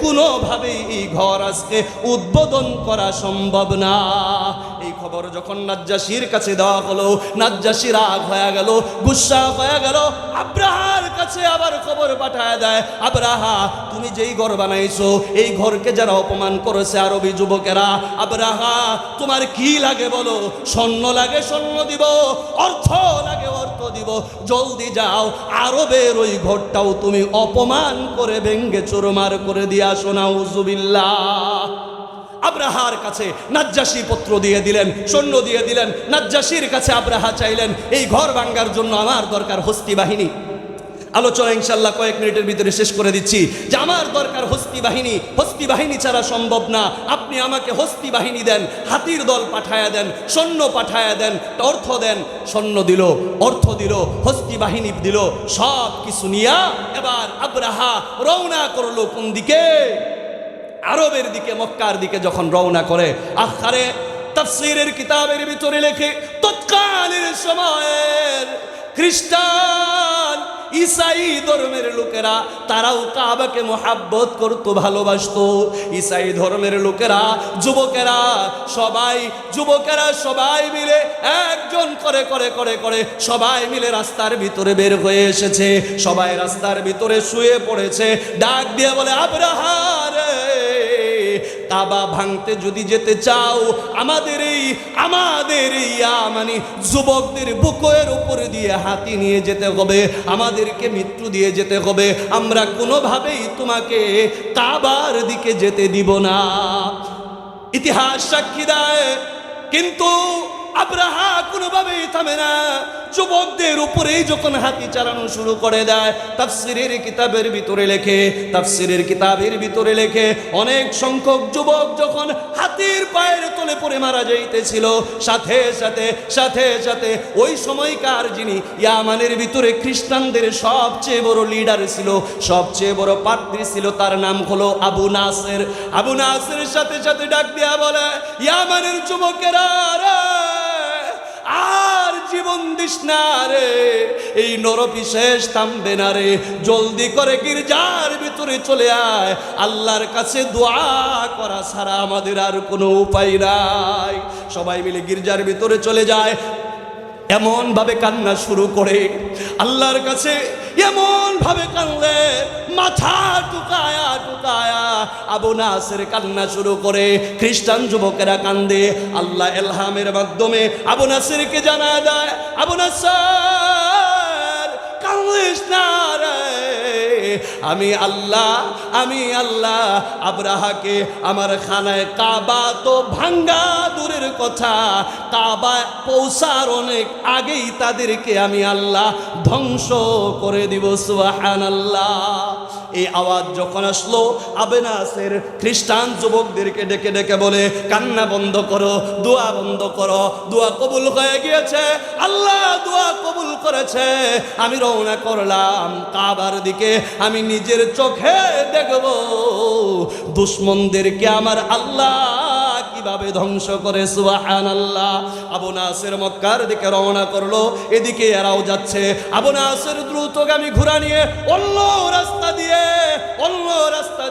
কোনোভাবেই এই ঘর আজকে উদ্বোধন করা সম্ভব না। এই খবর যখন নাজ্জাশীর কাছে দেওয়া হলো, নাজ্জাশী রাগ হয়ে গেল, গুসা হয়ে গেল, আব্রাহার কাছে আবার খবর পাঠায় দেয়, আব্রাহা তুমি যেই ঘর বানাইছো, এই ঘরকে যারা অপমান করেছে আরবি যুবকেরা, আব্রাহা তোমার কি লাগে বলো? স্বর্ণ লাগে স্বর্ণ দিব, অর্থ লাগে অর্থ দিব, জলদি যাও আরবের ওই ঘরটাও তুমি অপমান করে ভেঙ্গে চুরমার করে দিয়ে আসো। নাউযুবিল্লাহ। আব্রাহার কাছে নাজ্জাশী পত্র দিয়ে দিলেন, সৈন্য দিয়ে দিলেন। নাজ্জাশীর কাছে আব্রাহা চাইলেন, এই ঘর ভাঙ্গার জন্য আমার দরকার হস্তি বাহিনী, আলোচনা ইনশাল্লাহ কয়েক মিনিটের ভিতরে শেষ করে দিচ্ছি যে আমার দরকার হস্তি বাহিনী ছাড়া সম্ভব না। আপনি আমাকে হস্তি বাহিনী দেন, হাতির দল পাঠায়া দেন, সৈন্য পাঠায়া দেন, অর্থ দেন। সৈন্য দিল, অর্থ দিল, হস্তি বাহিনী দিল, সব কিছু নিয়া এবার আব্রাহা রওনা করলো কোন দিকে? আরবের দিকে, মক্কার দিকে যখন রওনা করে, আখারে তাফসীরের কিতাবের ভিতরে লেখে তৎকালীন সময়ের খ্রিস্টান ঈসাই ধর্মের লোকেরা তারাও কাবাকে মহাব্বত করতো, ভালোবাসতো। ঈসাই ধর্মের লোকেরা, যুবকেরা সবাই মিলে একজন করে সবাই মিলে রাস্তার ভিতরে বের হয়ে এসেছে। সবাই রাস্তার ভিতরে শুয়ে পড়েছে, ডাক দিয়ে বলে, আব্রাহা রে, কাবা ভাঙতে যদি যেতে চাও আমাদের এই মানে যুবকদের বুকের উপরে দিয়ে হাতি নিয়ে যেতে হবে, আমাদেরকে মৃত্যু দিয়ে যেতে হবে। আমরা কোনোভাবেই তোমাকে কাবার দিকে যেতে দিব না। ইতিহাস সাক্ষী দেয়, কিন্তু আব্রাহা কোনোভাবেই থামে না। যুবকদের উপরেই যখন হাতি চালানো শুরু করে দেয়, তাফসীরের কিতাবের ভিতরে লেখে অনেক সংখ্যক যুবক যখন হাতির পায়ের তলে পড়ে মারা যাইতেছিল, সাথে সাথে ওই সময়কার যিনি ইয়ামানের ভিতরে খ্রিস্টানদের সবচেয়ে বড় লিডার ছিল, সবচেয়ে বড় পাদ্রী ছিল, তার নাম হলো আবু নাসের। আবু নাসের সাথে ডাক দিয়া বলে, ইয়ামানের যুবকেরা রে, আর জীবন দিস না রে, এই নরপিশেষ থামবে না রে, জলদি করে গির্জার ভিতরে চলে আয়, আল্লাহর কাছে দোয়া করা ছাড়া আমাদের আর কোনো উপায় নাই। সবাই মিলে গির্জার ভিতরে চলে যায়, এমন ভাবে কান্না শুরু করে, আল্লাহর কাছে এমন ভাবে কানলে, মাথা টুকায়া আবু নাসের কান্না শুরু করে। খ্রিস্টান যুবকেরা কান্দে। আল্লাহ ইলহামের মাধ্যমে আবু নাসেরকে জানা দেয়, আবু নাসের কান্দিস না রে, আমি আল্লাহ আব্রাহাকে আমার খানায় কাবা তো ভাঙ্গা দূরের কথা, কাবা পৌঁছার অনেক আগেই তাদেরকে আমি আল্লাহ ধ্বংস করে দিব। সুবহানাল্লাহ। এই আওয়াজ যখন আসলো, আবু নাসের খ্রিস্টান যুবকদেরকে ডেকে বলে, কান্না বন্ধ করো, দোয়া বন্ধ করো, দোয়া কবুল হয়ে গিয়েছে, আল্লাহ দোয়া কবুল করেছে। আমি রওনা করলাম কাবার দিকে, আমি নিজের চোখে দেখব দুশমনদেরকে আমার আল্লাহ কিভাবে ধ্বংস করে। সুবহানাল্লাহ। আবু নাসের মক্কার দিকে রওনা করলো, এদিকে এরাও যাচ্ছে। আবু নাসের দ্রুতগামী ঘোড়া নিয়ে অন্য রাস্তা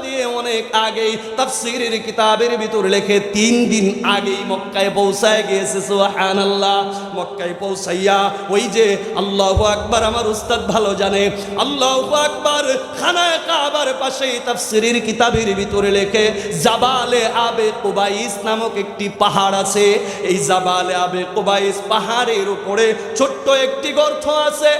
দিয়ে অনেক আগেই তাফসীরের কিতাবের ভিতর লেখে 3 দিন আগেই মক্কায় পৌঁছায় গিয়েছে। সুবহানাল্লাহ। মক্কায় পৌঁছাইয়া ওই যে আল্লাহু আকবার, আমার উস্তাদ ভালো জানে, আল্লাহু আকবার, খানায়ে কাবার পাশেই তাফসীরের কিতাবের ভিতরে লেখে জাবালে আবে কুবাইস নামক একটি পাহাড় আছে। এই জাবালে আবে কুবাইস পাহাড়ের উপরে ছোট্ট একটি গর্ত আছে।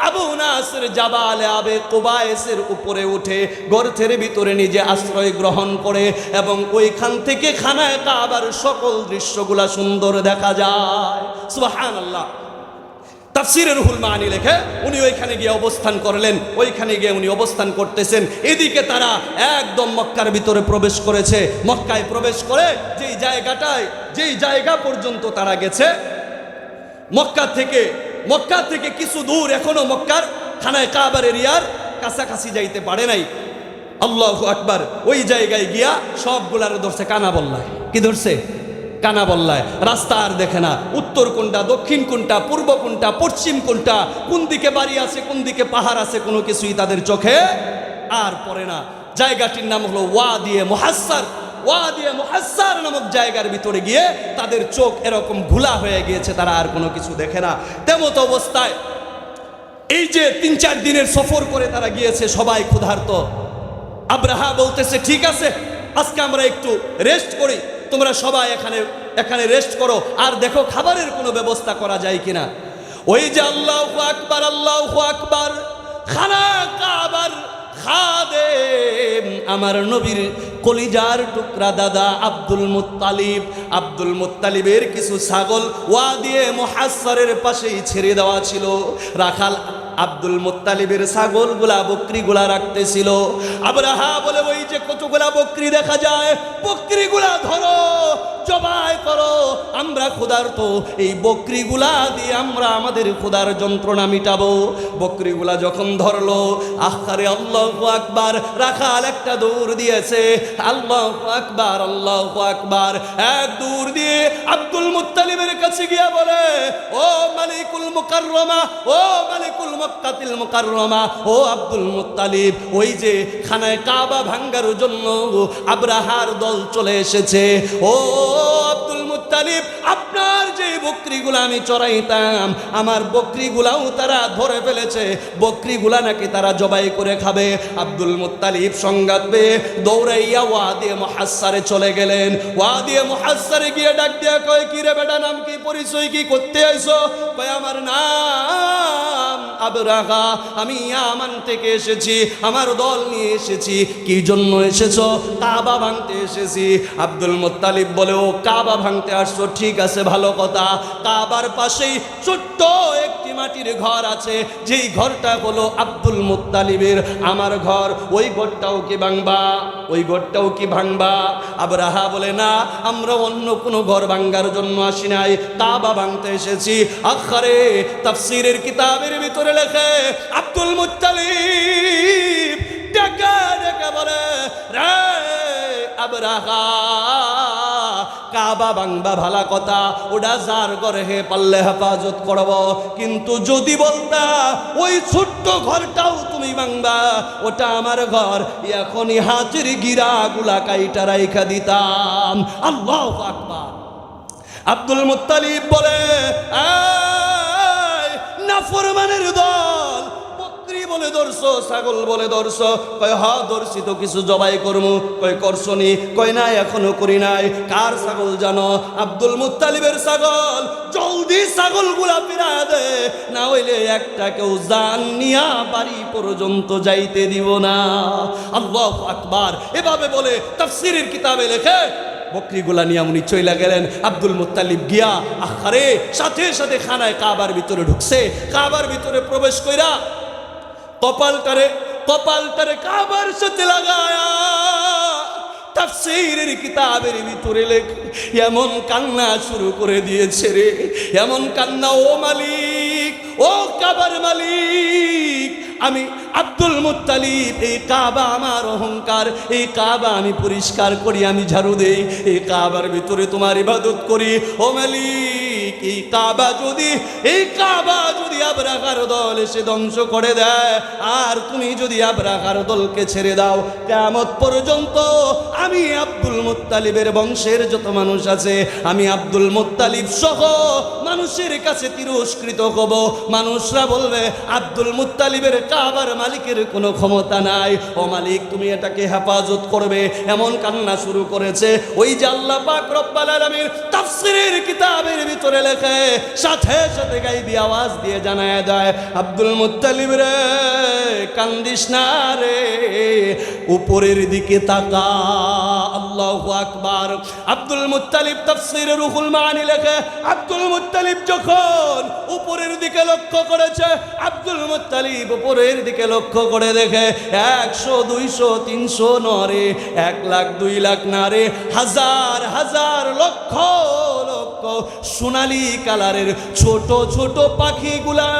আবু নাসের জাবালে আবে কুবাইসের উপরে উঠে গর্তের ভিতরে নিজে আশ্রয় গ্রহণ করে, এবং ওইখান থেকে খানায়ে কাবার সকল দৃশ্যগুলা সুন্দর দেখা যায়। সুবহানাল্লাহ। তাফসীরে রুহুল মাআনি লেখে উনি ওইখানে গিয়ে অবস্থান করলেন, ওইখানে গিয়ে উনি অবস্থান করতেছেন। এদিকে তারা একদম মক্কার ভিতরে প্রবেশ করেছে। মক্কায় প্রবেশ করে যেই জায়গা পর্যন্ত তারা গেছে, মক্কা থেকে কিছু দূর, এখনো মক্কার খানায়ে কাবার এরিয়ার কাছাকাছি যাইতে পারে নাই। আল্লাহু আকবার। ওই জায়গায় গিয়া সবগুলার ধরছে কানা বল্লায়। কি ধরছে? কানা বল্লায়। রাস্তা আর দেখে না, উত্তর কোনটা, দক্ষিণ কোনটা, পূর্ব কোনটা, পশ্চিম কোনটা, কোন দিকে বাড়ি আছে, কোন দিকে পাহাড় আছে, কোনো কিছুই তাদের চোখে আর পড়ে না। জায়গাটির নাম হলো ওয়াদিয়ে মুহাসসার নামক জায়গার ভিতরে গিয়ে তাদের চোখ এরকম ঘোলা হয়ে গিয়েছে, তারা আর কোনো কিছু দেখে না। তেমত অবস্থায় এই যে 3-4 দিনের সফর করে তারা গিয়েছে, সবাই ক্ষুধার্ত। আব্রাহা বলতেছে, ঠিক আছে, আজকে আমরা একটু রেস্ট করি, তোমরা সবাই এখানে রেস্ট করো, আর দেখো খাবারের কোনো ব্যবস্থা করা যায় কিনা। ওই যে আল্লাহু আকবার, খানায়ে কাবার খাদেম, আমার নবীর কলিজার টুকরা দাদা আব্দুল মুত্তালিবের কিছু ছাগল ওয়াদিয়ে মুহাসসারের পাশেই ছেড়ে দেওয়া ছিল। রাখাল আব্দুল মুত্তালিবের ছাগলগুলা বকরিগুলা রাখতেছিল। আবরাহা বলে, ওই যে কতগুলা বকরি দেখা যায়, বকরিগুলা ধরো, জবাই করো, আমরা ক্ষুধার্ত, এই বকরিগুলা দিয়ে আমরা আমাদের ক্ষুধার যন্ত্রণা মিটাবো। বকরিগুলা যখন ধরলো, আখারে আল্লাহু আকবার, রাখাল একটা দৌড় দিয়েছে, আল্লাহু আকবার, আল্লাহু আকবার, এক দৌড় দিয়ে আব্দুল মুত্তালিবের কাছে গিয়া বলে, ও মালিকুল মুকাররমা, ও মালিকুল মক্কাতিল মুকাররমা, ও আব্দুল মুত্তালিব, ওই যে খানায় কাবা ভাঙ্গার জন্য আবরাহার দল চলে এসেছে। ও আব্দুল মুত্তালিব, আপনার যে বকরিগুলা আমি চড়াইতাম, আমার বকরিগুলাও তারা ধরে ফেলেছে, বকরিগুলা নাকি তারা জবাই করে খাবে। আব্দুল মুত্তালিব সংঘাত পেয়ে দৌড়াইয়া ওয়াদিয়ে মুহাসসারে চলে গেলেন। ওয়াদিয়ে মুহাসসারে গিয়ে ডাক দিয়া কয়, কি রে বেটা, নাম কি, পরিচয় কি, করতে আইছো? কয়, আমার নাম আবরাহা, আমি ইয়ামান থেকে এসেছি, আমার দল নিয়ে এসেছি। কি জন্য এসেছো? কাবা ভাঙতে এসেছি। আব্দুল মুত্তালিব বলে, ও কাবা ভাঙতে আসছো, ঠিক আছে, ভালো কথা। কাবার পাশেই ছোট্ট একটি মাটির ঘর আছে, যেই ঘরটা হলো আব্দুল মুত্তালিবের, আমার ঘর, ওই ঘরটাও কি ভাঙবা? ওই ঘরটাও কি ভাঙবা? আবরাহা বলে, না, আমরা অন্য কোনো ঘর ভাঙার জন্য আসি নাই, কাবা ভাঙতে এসেছি। আখারে তাফসীরের কিতাবের ভিতরে লেখে, আব্দুল মুত্তালিব ডেকে ডেকে বলে, রে আবরাহা, কাবা ভাঙবা ভালা কথা, ওটা যার ঘরে হে পারলে হেফাজত করব, কিন্তু যদি বলতা ওই ছোট্ট ঘরটাও তুমি ভাঙবা, ওটা আমার ঘর, এখনই হাতের গিরা গুলা কাইটা রাইখা দিতাম। আল্লাহু আকবার। আব্দুল মুত্তালিব বলে, এই নাফরমানের দল, বকরি বলে ধরছো, ছাগল বলে ধরছো? কয়, হ্যাঁ ধরছি তো, কিছু জবাই করবো। কয়, করছনি? কয়, না, এখনো করি নাই। কার ছাগল জানো? আব্দুল মুত্তালিবের ছাগল। জলদি ছাগলগুলা ফিরা দে, না হইলে একটা কেউ জান নিয়া বাড়ি পর্যন্ত যাইতে দিব না। আল্লাহু আকবার। এভাবে বলে তাফসীরের কিতাবে লেখে, বকরিগুলা নিয়ে উনি চইলা গেলেন। আব্দুল মুত্তালিব গিয়া আখারে সাথে সাথে খানায় কাবার ভিতরে ঢুকছে। কাবার ভিতরে প্রবেশ কইরা কপালটারে কাবার সাথে লাগায়া তাফসীরের কিতাবের ভিতরে লেখে, এমন কান্না শুরু করে দিয়েছে রে, এমন কান্না, ও মালিক, ও কাবার মালিক, আমি আব্দুল মুত্তালিব, এই কাবা আমার অহংকার, এই কাবা আমি পরিষ্কার করি, আমি ঝাড়ু দেই, এই কাবার ভিতরে তোমার ইবাদত করি। ও মালিক, এই কাবা যদি আবরাহার দল এসে ধ্বংস করে দেয়, আর তুমি যদি আবরাহার দলকে ছেড়ে দাও, কিয়ামত পর্যন্ত আমি আব্দুল মুত্তালিবের বংশের যত মানুষ আছে, আমি আব্দুল মুত্তালিব সহ মানুষের কাছে তিরস্কৃত হব। মানুষরা বলবে, আব্দুল মুত্তালিবের কাবার মালিকের কোনো ক্ষমতা নাই। ও মালিক, তুমি এটাকে হেফাজত করবে। এমন কান্না শুরু করেছে। ওই যে আল্লাহ পাক রব্বুল আলামিন তাফসীরের কিতাবের ভিতরে লেখে, সাথে সাথে গায়বী আওয়াজ দিয়ে জানায় দেয়, আব্দুল মুত্তালিব রে, কান্দিস না রে, উপরের দিকে তাকা। আল্লাহু আকবার। আব্দুল মুত্তালিব তাফসীরে রুহুল মাআনি লেখে, আব্দুল মুত্তালিব যখন উপরের দিকে লক্ষ্য করেছে, আব্দুল মুত্তালিব উপরের দিকে লক্ষ্য করে দেখে 100, 200, 300 নরে, 1 লাখ 2 লাখ নারে, হাজার হাজার লক্ষ লক্ষ সোনালী কালারের ছোট ছোট পাখিগুলা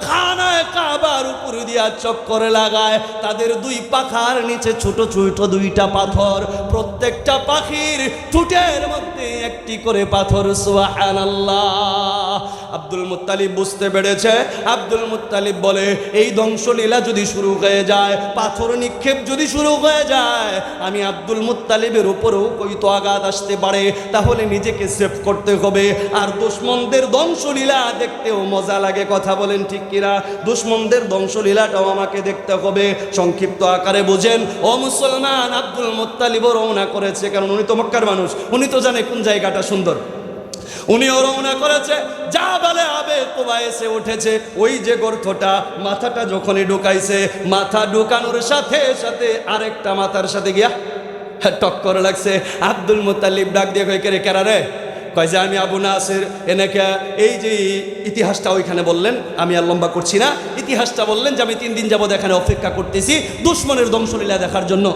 খানায় কাবার উপর দিয়া চক্কর লাগায়। তাদের 2 পাখার নিচে ছোট ছোট 2টা পাথর, প্রত্যেকটা পাখির ঠোঁটের মধ্যে একটি করে পাথর। সুবহানাল্লাহ। আব্দুল মুত্তালিব বুঝতে পেরেছে। আব্দুল মুত্তালিব বলে, এই ধ্বংসলীলা যদি শুরু হয়ে যায়, পাথর নিক্ষেপ যদি শুরু হয়ে যায়, আমি আব্দুল মুত্তালিবের উপরেও হয়তো আঘাত আসতে পারে, তাহলে নিজেকে সেভ করতে হবে। আর দুশমনদের ধ্বংসলীলা দেখতেও মজা লাগে, কথা বলেন ঠিক কিনা? দুশমনদের ধ্বংসলীলাটাও আমাকে দেখতে হবে। সংক্ষিপ্ত আকারে বুঝেন ও মুসলমান, আব্দুল মুত্তালিবও রওনা করেছে, কারণ উনি তো মক্কার মানুষ, উনি তো জানে কোন জায়গাটা সুন্দর। উনিও রওনা করেছে, যা বলে আবে কুবা এসে উঠেছে। ওই যে গর্তটা, মাথাটা যখনই ঢুকাইছে, মাথা ঢুকানোর সাথে সাথে আরেকটা মাথার সাথে গিয়া টক্কর লাগছে। আব্দুল মুত্তালিব ডাক দিয়ে কয়, কে রে, কেরা রে? কয় যে আমি আবু নাসের এনেকে এই যে ইতিহাসটা ওইখানে বললেন, আমি আর লম্বা করছি না, ইতিহাসটা বললেন যে আমি 3 দিন যাবত এখানে অপেক্ষা করতেছি দুশমনের ধ্বংসলীলা দেখার জন্য।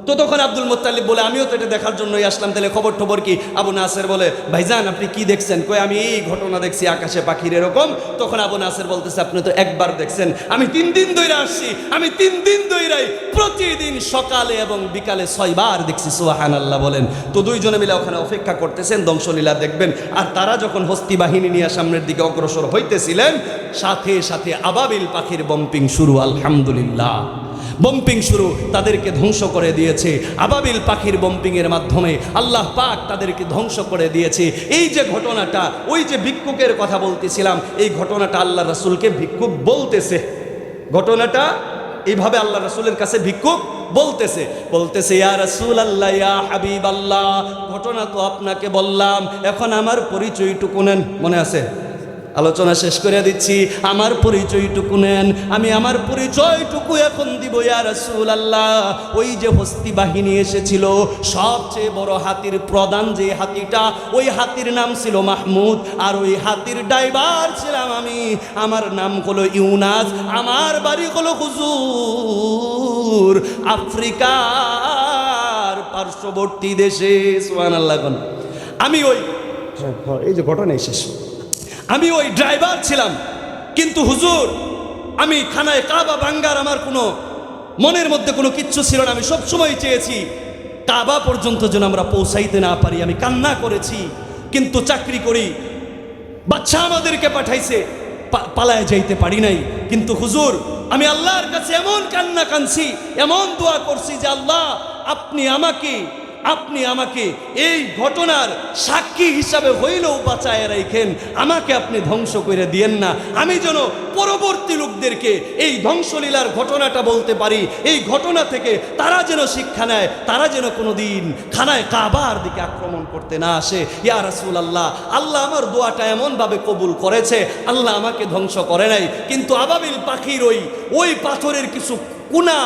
তো তখন আব্দুল মুত্তালিব বলে আমিও তো এটা দেখার জন্যই আসলাম, তাহলে খবর টবর কি? আবু নাসের বলে ভাইজান আপনি কি দেখছেন? কই আমি এই ঘটনা দেখছি আকাশে পাখির এরকম। তখন আবু নাসের বলতেছে আপনি তো একবার দেখছেন, আমি 3 দিন ধরে আসছি, আমি 3 দিন ধরেই প্রতিদিন সকালে এবং বিকালে 6 বার দেখছি। সুবহানাল্লাহ বলেন। তো দুইজনে মিলে ওখানে অপেক্ষা করতেছেন ধ্বংসলীলা দেখবেন। আর তারা যখন হস্তি বাহিনী নিয়ে সামনের দিকে অগ্রসর হইতেছিলেন, সাথে সাথে আবাবিল পাখির বম্পিং শুরু। আলহামদুলিল্লাহ, বম্পিং শুরু, তাদেরকে ধ্বংস করে দিয়েছে। আবাবিল পাখির বম্পিংয়ের মাধ্যমে আল্লাহ পাক তাদেরকে ধ্বংস করে দিয়েছে। এই যে ঘটনাটা, ওই যে ভিক্ষুকের কথা বলতেছিলাম, এই ঘটনাটা আল্লাহ রাসূলকে ভিক্ষুক বলতেছে। ঘটনাটা এইভাবে আল্লাহ রাসূলের কাছে ভিক্ষুক বলতেছে ইয়া রাসূলুল্লাহ, ইয়া হাবিবাল্লাহ, ঘটনা তো আপনাকে বললাম, এখন আমার পরিচয়টুকু নেন। মনে আছে? আলোচনা শেষ করে দিচ্ছি, আমার পরিচয়টুকু নেন। আমি আমার পরিচয়টুকু এখন দিব ইয়া রাসূলুল্লাহ। ওই যে হস্তি বাহিনী এসেছিল, সবচেয়ে বড় হাতির প্রধান যে হাতিটা, ওই হাতির নাম ছিল মাহমুদ, আর ওই হাতির ড্রাইভার ছিলাম আমি। আমার নাম হলো ইউনাস, আমার বাড়ি হলো হুজুর আফ্রিকার পার্শ্ববর্তী দেশে। সুবহানাল্লাহ। আমি ওই এই যে ঘটনা শেষ, আমি ওই ড্রাইভার ছিলাম, কিন্তু হুজুর আমি খানায় কাবা ভাঙ্গার আমার কোনো মনের মধ্যে কোনো কিচ্ছু ছিল না। আমি সবসময় চেয়েছি কাবা পর্যন্ত যেন আমরা পৌঁছাইতে না পারি। আমি কান্না করেছি, কিন্তু চাকরি করি, বাচ্চা আমাদেরকে পাঠাইছে, পালায় যাইতে পারি নাই। কিন্তু হুজুর আমি আল্লাহর কাছে এমন কান্না কাঁদছি, এমন দোয়া করছি যে আল্লাহ আপনি আমাকে এই ঘটনার সাক্ষী হিসাবে হইলেও বাঁচায় রাখেন, আমাকে আপনি ধ্বংস করে দিয়েন না। আমি যেন পরবর্তী লোকদেরকে এই ধ্বংসলীলার ঘটনাটা বলতে পারি, এই ঘটনা থেকে তারা যেন শিক্ষা নেয়, তারা যেন কোনোদিন খানায় কাবার দিকে আক্রমণ করতে না আসে। ইয়া রাসূলুল্লাহ, আল্লাহ আমার দোয়াটা এমনভাবে কবুল করেছে, আল্লাহ আমাকে ধ্বংস করে নাই। কিন্তু আবাবিল পাখির ওই পাথরের কিছু কোনা,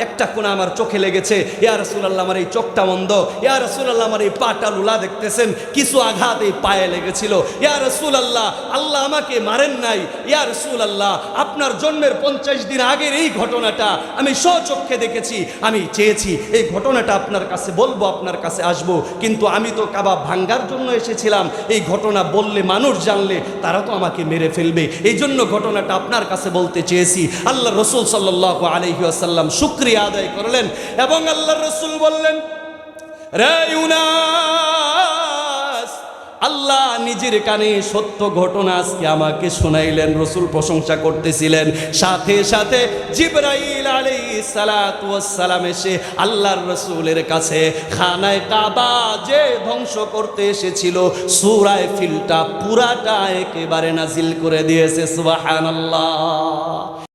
একটা কোনা আমার চোখে লেগেছে। ইয়া রাসূলুল্লাহ, আমার এই চোখটা বন্ধ। ইয়া রাসূলুল্লাহ, আমার এই পাটা লুলা দেখতেছেন, কিছু আঘাত এই পায়ে লেগেছিল। ইয়া রাসূলুল্লাহ, আল্লাহ আমাকে মারেন নাই। ইয়া রাসূলুল্লাহ, আপনার জন্মের 50 দিন আগের এই ঘটনাটা আমি স্বচক্ষে দেখেছি। আমি চেয়েছি এই ঘটনাটা আপনার কাছে বলবো, আপনার কাছে আসবো, কিন্তু আমি তো কাবা ভাঙ্গার জন্য এসেছিলাম। এই ঘটনা বললে মানুষ জানলে তারা তো আমাকে মেরে ফেলবে, এই জন্য ঘটনাটা আপনার কাছে বলতে চেয়েছি। আল্লাহ রাসূল সাল্লাল্লাহু আলাইহি ওয়াসাল্লাম শুকরিয়া আদায় করলেন এবং আল্লাহর রাসূল বললেন, রে ইউনাস, আল্লাহ নিজের কানে সত্য ঘটনা আজকে আমাকে শোনাইলেন। রাসূল প্রশংসা করতেছিলেন, সাথে সাথে জিবরাইল আলাইহিস সালাতু ওয়াস সালাম এসে আল্লাহর রাসূলের কাছে খানায় কাবা যে ধ্বংস করতে এসেছিল সূরা ফিলটা পুরাটা একেবারে নাজিল করে দিয়েছে। সুবহানাল্লাহ।